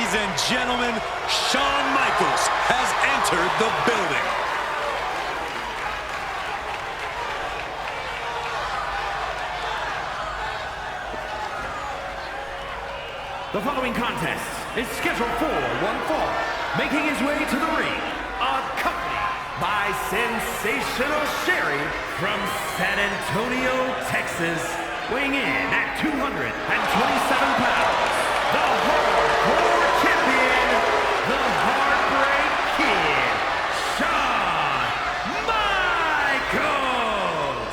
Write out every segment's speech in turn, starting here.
Ladies and gentlemen, Shawn Michaels has entered the building. The following contest is scheduled for one fall. Making his way to the ring, accompanied by Sensational Sherri from San Antonio, Texas. Weighing in at 227 pounds, the Hardcore Champion, the Heartbreak Kid, Shawn Michaels!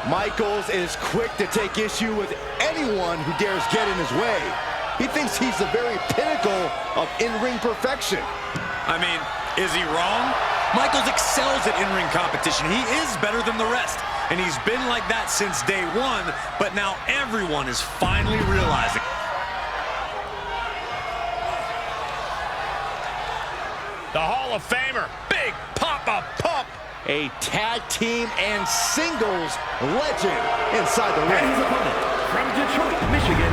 Michaels is quick to take issue with anyone who dares get in his way. He thinks he's the very pinnacle of in-ring perfection. I mean, is he wrong? Michaels excels at in-ring competition. He is better than the rest. And he's been like that since day one, but now everyone is finally realizing. The Hall of Famer, Big Papa Pump. A tag team and singles legend inside the ring. And his opponent from Detroit, Michigan.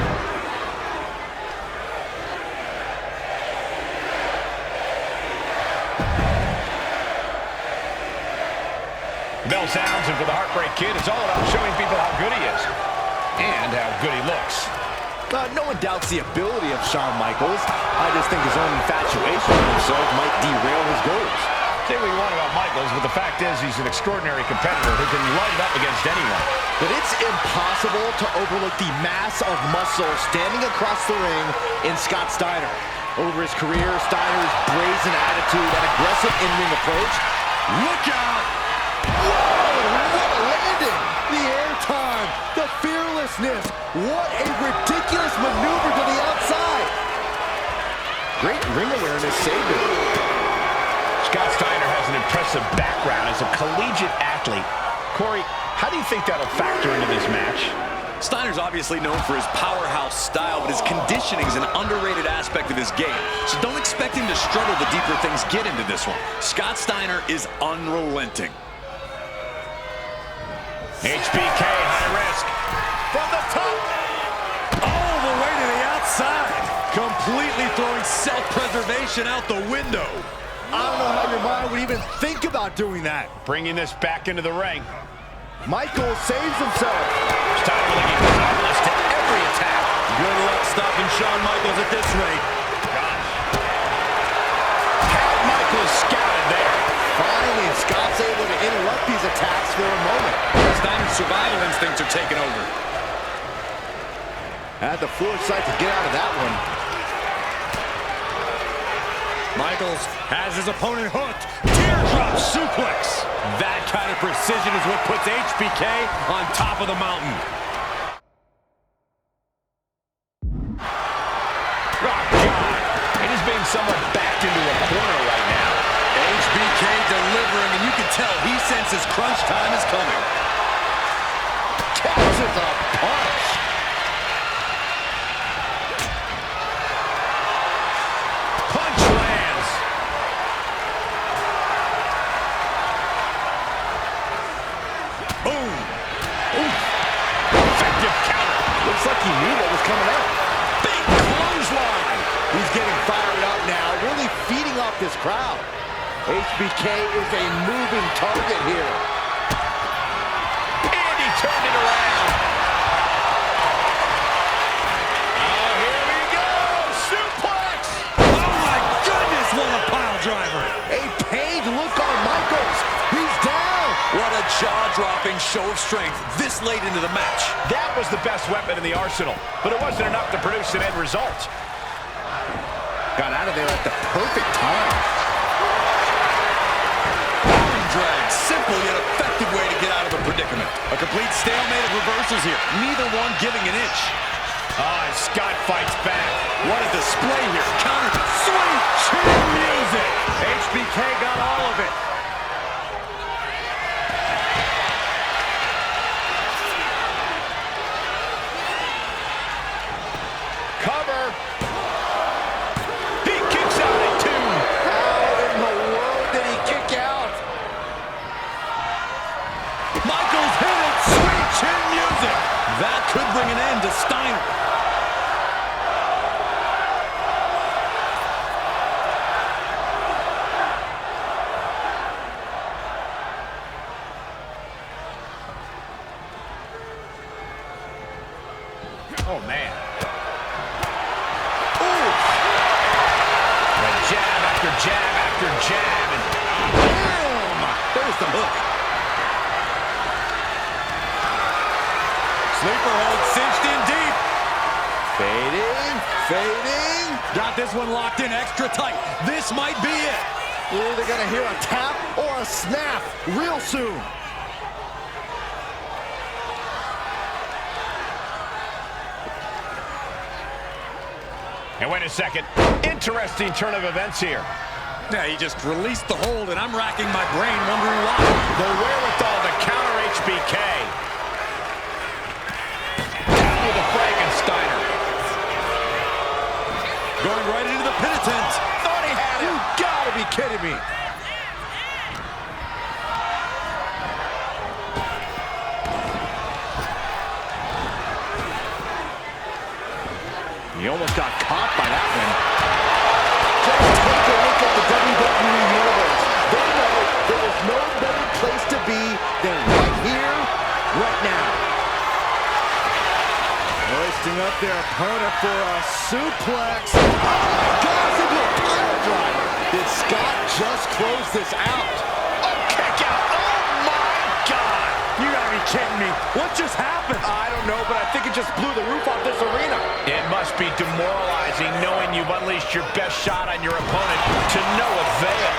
Bell sounds, and for the Heartbreak Kid, it's all about showing people how good he is and how good he looks. No one doubts the ability of Shawn Michaels. I just think his own infatuation with himself might derail his goals. Say what you want about Michaels, but the fact is he's an extraordinary competitor who can light it up against anyone. But it's impossible to overlook the mass of muscle standing across the ring in Scott Steiner. Over his career, Steiner's brazen attitude and aggressive in-ring approach. Look out! Whoa! What a landing! The airtime, the fearlessness. What a ridiculous maneuver to the outside. Great ring awareness saved him. Scott Steiner has an impressive background as a collegiate athlete. Corey, how do you think that'll factor into this match? Steiner's obviously known for his powerhouse style, but his conditioning is an underrated aspect of his game. So don't expect him to struggle the deeper things get into this one. Scott Steiner is unrelenting. HBK, high risk. From the top. All the way to the outside. Completely throwing self-preservation out the window. I don't know how your mind would even think about doing that. Bringing this back into the ring. Michaels saves himself. Steiner looking powerless to every attack. Good luck stopping Shawn Michaels at this rate. Had Michaels scouted there. Finally, Scott's able to interrupt these attacks for a moment. Steiner's survival instincts are taking over. Had the foresight to get out of that one. Michaels has his opponent hooked. Teardrop suplex. That kind of precision is what puts HBK on top of the mountain. Oh, God. It is being somewhat backed into a corner right now. HBK delivering, and you can tell he senses crunch time is coming. Catches a punch. Punch lands. Boom. Oof. Effective counter. Looks like he knew what was coming up. Big clothesline. He's getting fired up now, really feeding off this crowd. HBK is a moving target here. And he turned it around. Oh, here we go. Suplex. Oh, my goodness, what a pile driver. A pained look on Michaels. He's down. What a jaw-dropping show of strength this late into the match. That was the best weapon in the arsenal, but it wasn't enough to produce an end result. Got out of there at the perfect time. Arm drag, simple yet effective way to get out of a predicament. A complete stalemate of reversals here, neither one giving an inch. And Scott fights back. What a display here. Counter, sweet chin music. HBK got all of it. Cover. He kicks out at 2. How in the world did he kick out? Michaels hit it. Sweet chin music. That could bring an end to Steiner. Oh, man. Ooh. Jab after jab after jab. And Boom! There's the hook. Sleeper hold cinched in deep. Fading, fading. Got this one locked in extra tight. This might be it. You're either gonna hear a tap or a snap real soon. And wait a second. Interesting turn of events here. Yeah, he just released the hold, and I'm racking my brain wondering why. The wherewithal to counter HBK. Down with a Frankensteiner. Going right into the pin attempt. Thought he had it. You gotta be kidding me. He almost got caught by that one. Just take a look at the WWE Universe. They know there is no better place to be than right here, right now. Hoisting up their opponent for a suplex. Oh my gosh, into a pile driver. Did Scott just close this out? Oh, kick out. Oh, my God. You gotta be kidding me. What just happened? I don't know, but I think it just blew the roof off this arena. It must be demoralizing knowing you've unleashed your best shot on your opponent to no avail.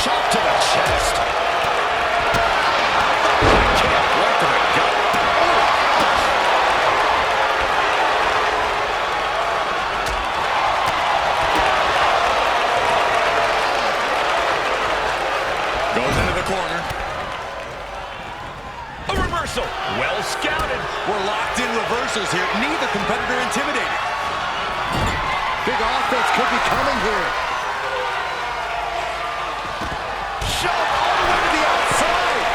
Shot to the chest. Kick right to the gut. Goes into the corner. A reversal. Well scouted. We're locked in reversals here. Neither competitor intimidated. Big offense could be coming here. Shove all the way to the outside.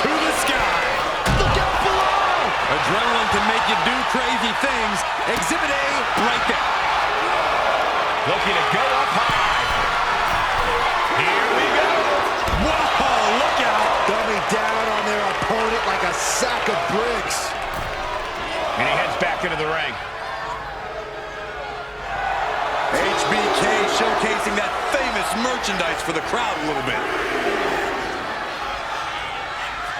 To the sky. Look out below. Adrenaline can make you do crazy things. Exhibit A right there. Looking to go up high. Here we go. Whoa, look out. Dumbing down on their opponent like a sack of bricks. And he heads back into the ring. HBK showcasing that famous merchandise for the crowd a little bit.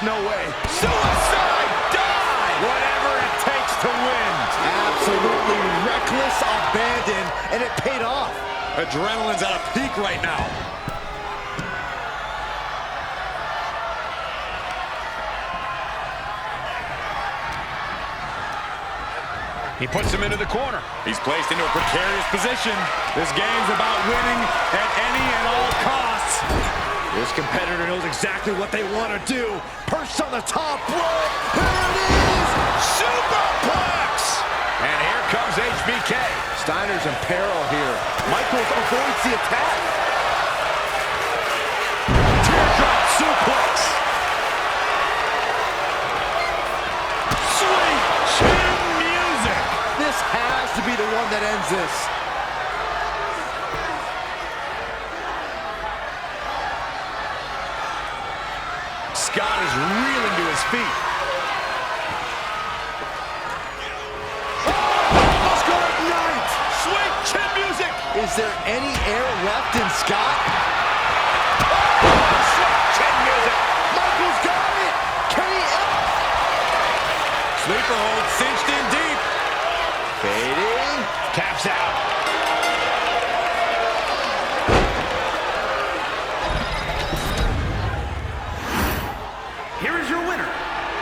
No way. Suicide dive! Whatever it takes to win. Absolutely reckless abandon, and it paid off. Adrenaline's at a peak right now. He puts him into the corner. He's placed into a precarious position. This game's about winning at any and all costs. This competitor knows exactly what they want to do. Perched on the top rope. Here it is. Superplex! And here comes HBK. Steiner's in peril here. Michaels avoids the attack. Teardrop suplex. Sweet chin music. This has to be the one that ends this. Scott is reeling to his feet. Oscar Knight! Sweet chin music! Is there any air left in Scott? Sweet chin music! Michaels got it! Can he? Sleeper hold cinched in deep. Fading. Taps out. Here is your winner,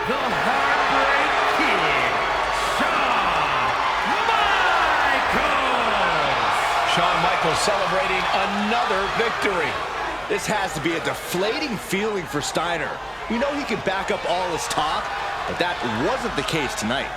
the Heartbreak Kid, Shawn Michaels! Shawn Michaels celebrating another victory. This has to be a deflating feeling for Steiner. We know he can back up all his talk, but that wasn't the case tonight.